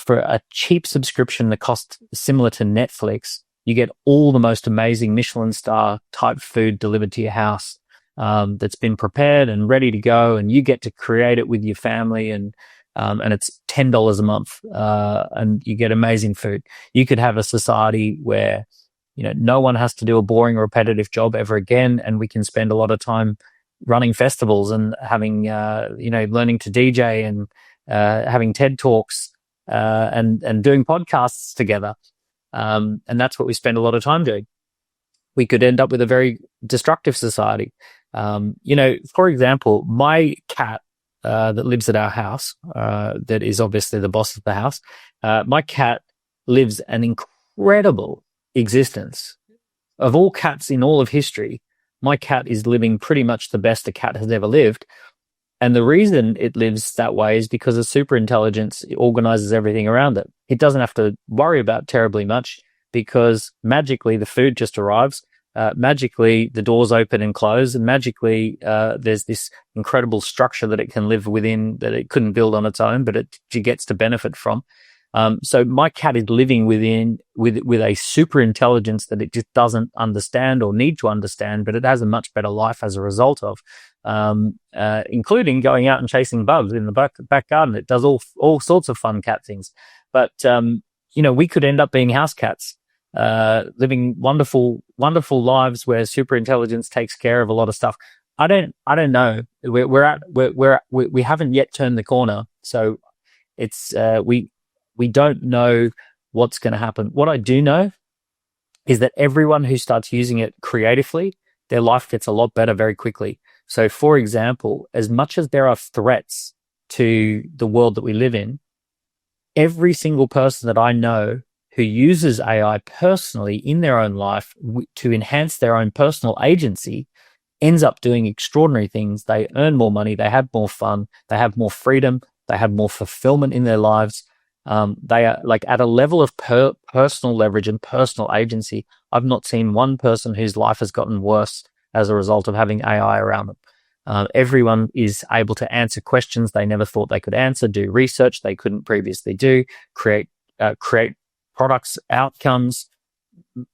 a cheap subscription that costs similar to Netflix, you get all the most amazing Michelin star type food delivered to your house, that's been prepared and ready to go, and you get to create it with your family, and it's $10 a month, and you get amazing food. You could have a society where, no one has to do a boring, repetitive job ever again, and we can spend a lot of time running festivals and having, learning to DJ and having TED Talks, and doing podcasts together. And that's what we spend a lot of time doing. We could end up with a very destructive society. For example, my cat, that lives at our house, that is obviously the boss of the house. My cat lives an incredible existence. Of all cats in all of history, my cat is living pretty much the best a cat has ever lived. And the reason it lives that way is because of super intelligence. It organizes everything around it. It doesn't have to worry about terribly much because magically the food just arrives. Magically, the doors open and close, and magically, there's this incredible structure that it can live within that it couldn't build on its own, but it gets to benefit from. So my cat is living with a super intelligence that it just doesn't understand or need to understand, but it has a much better life as a result of, including going out and chasing bugs in the back garden. It does all sorts of fun cat things. But we could end up being house cats, living wonderful lives where super intelligence takes care of a lot of stuff. I don't know. We haven't yet turned the corner. So it's, we don't know what's going to happen. What I do know is that everyone who starts using it creatively, their life gets a lot better very quickly. So for example, as much as there are threats to the world that we live in, every single person that I know who uses AI personally in their own life to enhance their own personal agency ends up doing extraordinary things. They earn more money, they have more fun, they have more freedom, they have more fulfillment in their lives. They are like at a level of personal leverage and personal agency. I've not seen one person whose life has gotten worse as a result of having AI around them. Everyone is able to answer questions they never thought they could answer, do research they couldn't previously do, create products, outcomes,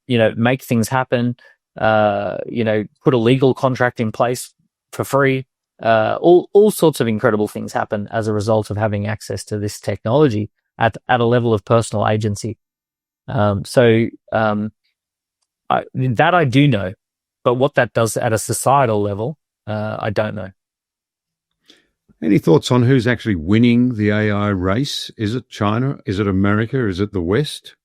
make things happen, put a legal contract in place for free. All sorts of incredible things happen as a result of having access to this technology at a level of personal agency. That I do know, but what that does at a societal level, I don't know. Any thoughts on who's actually winning the AI race? Is it China? Is it America? Is it the West?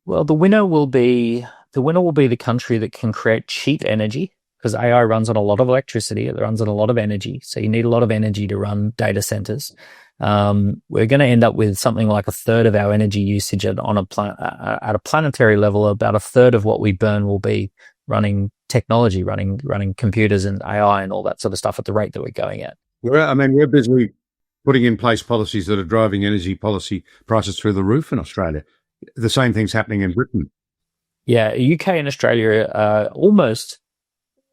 Well, the winner will be the country that can create cheap energy, because AI runs on a lot of electricity. It runs on a lot of energy. So you need a lot of energy to run data centers. We're going to end up with something like a third of our energy usage at a planetary level. About a third of what we burn will be running technology, running computers and AI and all that sort of stuff at the rate that we're going at. We're busy putting in place policies that are driving energy policy prices through the roof in Australia. The same thing's happening in Britain. Yeah, UK and Australia are almost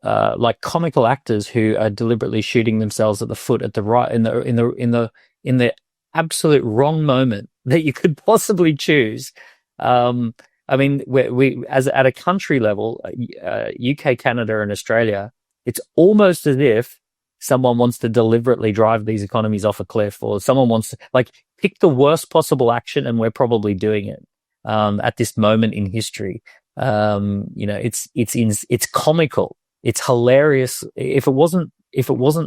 like comical actors who are deliberately shooting themselves at the foot at the right in the absolute wrong moment that you could possibly choose. We as at a country level, UK, Canada, and Australia, it's almost as if someone wants to deliberately drive these economies off a cliff, or someone wants to pick the worst possible action, and we're probably doing it at this moment in history. It's comical. It's hilarious. If it wasn't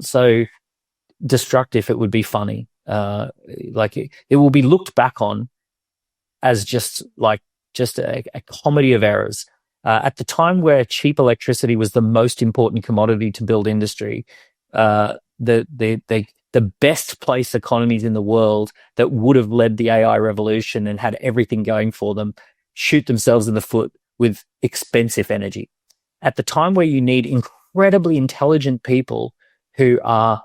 so destructive, it would be funny. It will be looked back on as just a comedy of errors. At the time where cheap electricity was the most important commodity to build industry, the best placed economies in the world that would have led the AI revolution and had everything going for them shoot themselves in the foot with expensive energy. At the time where you need incredibly intelligent people who are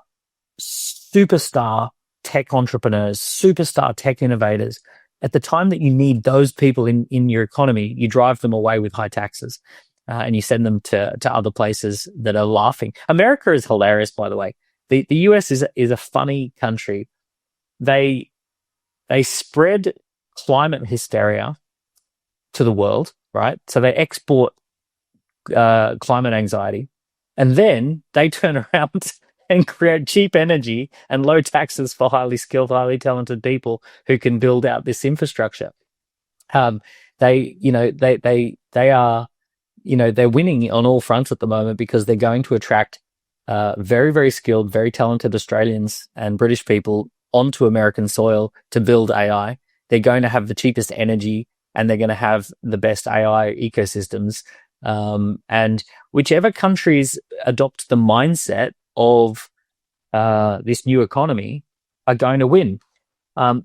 superstar tech entrepreneurs, superstar tech innovators, at the time that you need those people in your economy, you drive them away with high taxes and you send them to other places that are laughing. America is hilarious, by the way. The US is a funny country. They spread climate hysteria to the world, right? So they export climate anxiety, and then they turn around and create cheap energy and low taxes for highly skilled, highly talented people who can build out this infrastructure. They are, they're winning on all fronts at the moment because they're going to attract very, very skilled, very talented Australians and British people onto American soil to build AI. They're going to have the cheapest energy and they're going to have the best AI ecosystems. And whichever countries adopt the mindset of this new economy are going to win.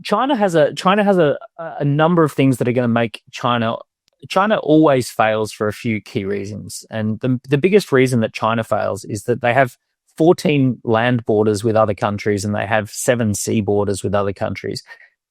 China has a number of things that are going to make China always fails for a few key reasons. And the biggest reason that China fails is that they have 14 land borders with other countries and they have 7 sea borders with other countries.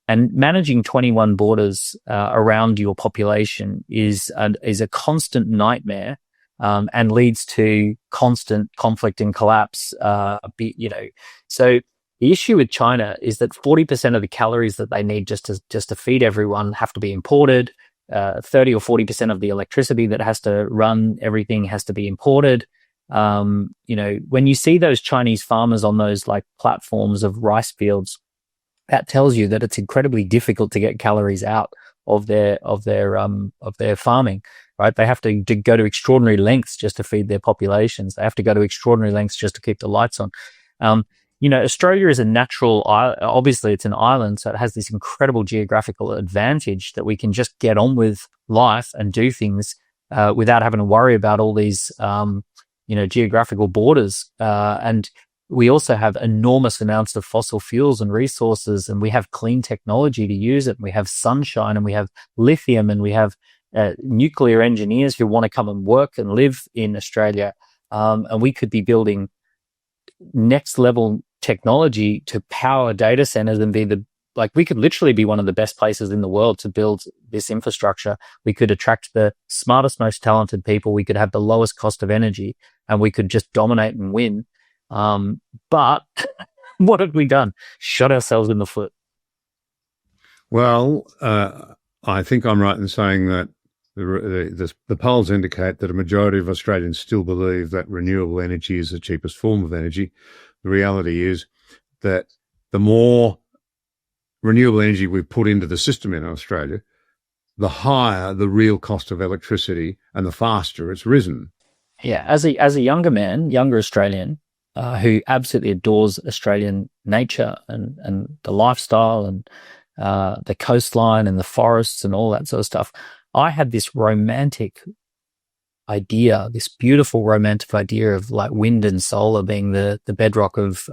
And managing 21 borders around your population is a constant nightmare and leads to constant conflict and collapse. So the issue with China is that 40% of the calories that they need just to feed everyone have to be imported. 30 or 40% of the electricity that has to run everything has to be imported. When you see those Chinese farmers on those like platforms of rice fields, that tells you that it's incredibly difficult to get calories out of their farming, right? They have to go to extraordinary lengths just to feed their populations. They have to go to extraordinary lengths just to keep the lights on. Australia is a natural, obviously it's an island, so it has this incredible geographical advantage that we can just get on with life and do things without having to worry about all these, geographical borders. And we also have enormous amounts of fossil fuels and resources, and we have clean technology to use it. We have sunshine and we have lithium and we have nuclear engineers who want to come and work and live in Australia. And we could be building next level technology to power data centers and we could literally be one of the best places in the world to build this infrastructure. We could attract the smartest, most talented people. We could have the lowest cost of energy and we could just dominate and win. But what have we done? Shot ourselves in the foot. Well, I think I'm right in saying that the polls indicate that a majority of Australians still believe that renewable energy is the cheapest form of energy. The reality is that the more renewable energy we put into the system in Australia, the higher the real cost of electricity and the faster it's risen. Yeah, as a younger Australian, who absolutely adores Australian nature and the lifestyle and the coastline and the forests and all that sort of stuff, I had this beautiful romantic idea of like wind and solar being the bedrock of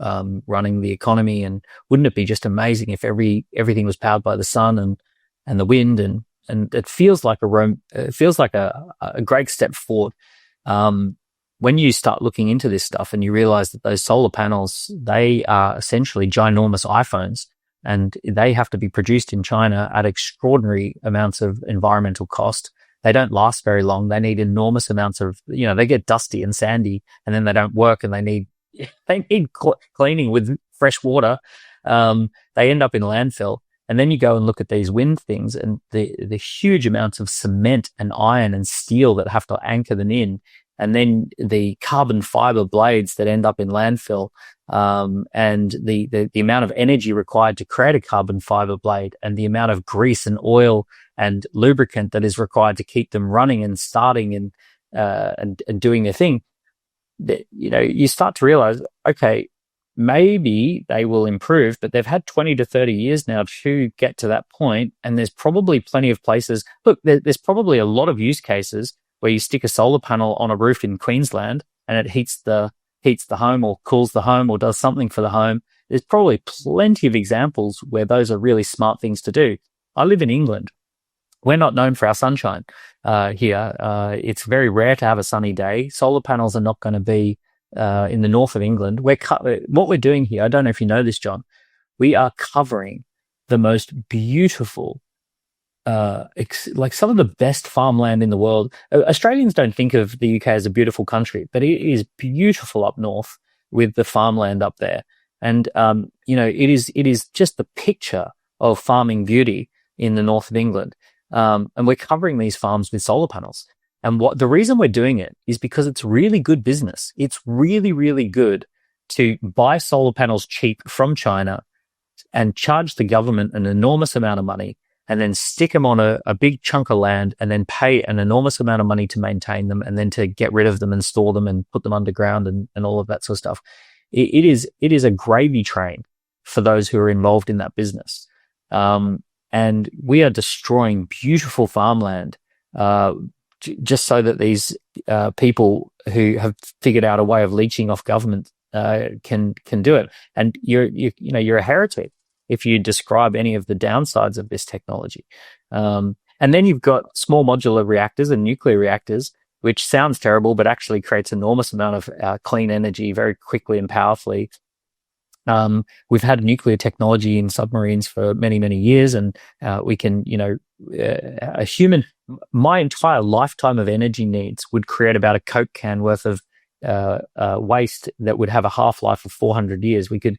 running the economy. And wouldn't it be just amazing if everything was powered by the sun and the wind and it feels like a great step forward. When you start looking into this stuff and you realize that those solar panels, they are essentially ginormous iPhones and they have to be produced in China at extraordinary amounts of environmental cost. They don't last very long. They need enormous amounts of, they get dusty and sandy and then they don't work and they need cleaning with fresh water. They end up in landfill. And then you go and look at these wind things and the huge amounts of cement and iron and steel that have to anchor them in. and then the carbon fiber blades that end up in landfill, and the amount of energy required to create a carbon fiber blade, and the amount of grease and oil and lubricant that is required to keep them running and starting and doing their thing, that, you start to realize, okay, maybe they will improve, but they've had 20 to 30 years now to get to that point. And there's probably plenty of places. Look, there's probably a lot of use cases where you stick a solar panel on a roof in Queensland and it heats the home or cools the home or does something for the home. There's probably plenty of examples where those are really smart things to do. I live in England. We're not known for our sunshine here. It's very rare to have a sunny day. Solar panels are not going to be in the north of England. What we're doing here, I don't know if you know this, John, we are covering the most beautiful, like some of the best farmland in the world. Australians don't think of the UK as a beautiful country, but it is beautiful up north with the farmland up there. And, it is just the picture of farming beauty in the north of England. And we're covering these farms with solar panels. And the reason we're doing it is because it's really good business. It's really, really good to buy solar panels cheap from China and charge the government an enormous amount of money and then stick them on a big chunk of land and then pay an enormous amount of money to maintain them and then to get rid of them and store them and put them underground and all of that sort of stuff. It is a gravy train for those who are involved in that business. And we are destroying beautiful farmland just so that these people who have figured out a way of leeching off government can do it. And you're a heretic if you describe any of the downsides of this technology. And then you've got small modular reactors and nuclear reactors, which sounds terrible, but actually creates enormous amount of clean energy very quickly and powerfully. We've had nuclear technology in submarines for many, many years, and we can, my entire lifetime of energy needs would create about a Coke can worth of waste that would have a half-life of 400 years. We could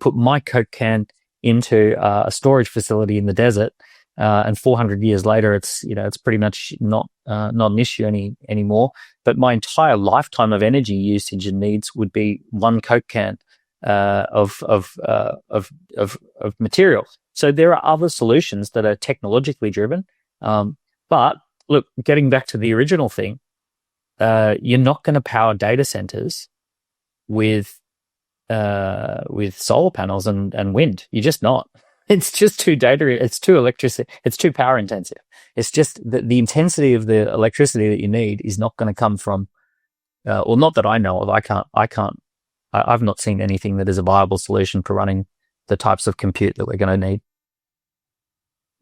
put my Coke can into a storage facility in the desert, and 400 years later, it's pretty much not an issue anymore. But my entire lifetime of energy usage and needs would be one Coke can of material. So there are other solutions that are technologically driven. But look, getting back to the original thing, you're not going to power data centers with solar panels and wind. You're just not. It's just it's too electricity, it's too power intensive. It's just the intensity of the electricity that you need is not going to come from, or not that I know of. I've not seen anything that is a viable solution for running the types of compute that we're going to need.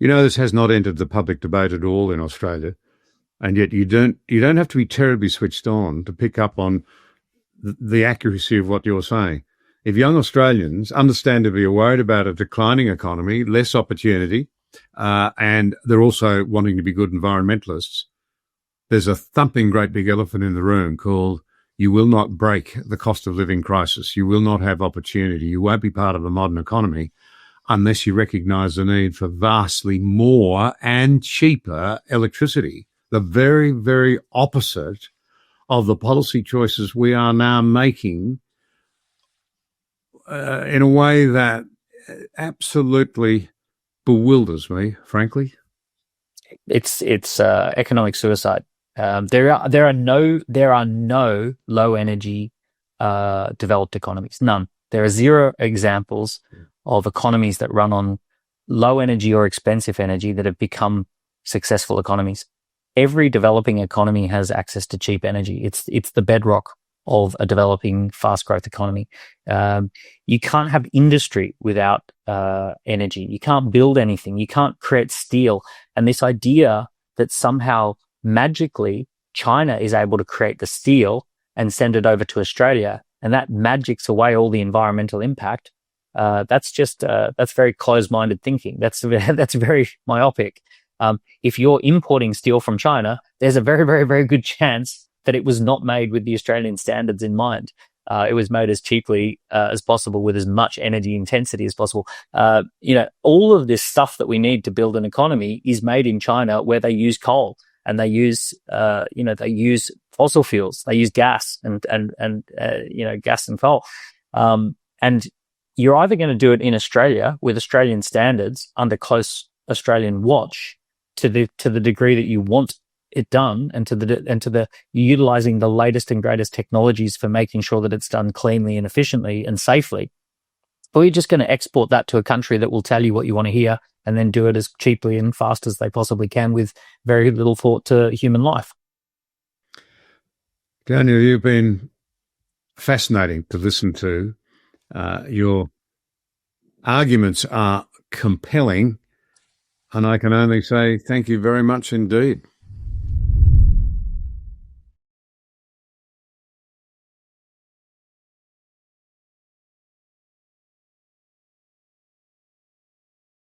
This has not entered the public debate at all in Australia, and yet you don't have to be terribly switched on to pick up on the accuracy of what you're saying. If young Australians understandably are worried about a declining economy, less opportunity, and they're also wanting to be good environmentalists, there's a thumping great big elephant in the room called you will not break the cost of living crisis. You will not have opportunity. You won't be part of a modern economy unless you recognise the need for vastly more and cheaper electricity. The very, very opposite of the policy choices we are now making in a way that absolutely bewilders me, frankly. It's economic suicide. There are no low energy developed economies. None. There are zero examples of economies that run on low energy or expensive energy that have become successful economies. Every developing economy has access to cheap energy. It's the bedrock of a developing fast growth economy. You can't have industry without energy. You can't build anything. You can't create steel. And this idea that somehow magically China is able to create the steel and send it over to Australia, and that magics away all the environmental impact, that's very closed-minded thinking. That's very myopic. If you're importing steel from China, there's a very, very, very good chance that it was not made with the Australian standards in mind. It was made as cheaply as possible with as much energy intensity as possible. All of this stuff that we need to build an economy is made in China, where they use coal and they use fossil fuels. They use gas and gas and coal. And you're either going to do it in Australia with Australian standards under close Australian watch to the degree that you want it done, and to the utilizing the latest and greatest technologies for making sure that it's done cleanly and efficiently and safely. Or you're just going to export that to a country that will tell you what you want to hear and then do it as cheaply and fast as they possibly can with very little thought to human life. Daniel, you've been fascinating to listen to. Your arguments are compelling, and I can only say thank you very much indeed.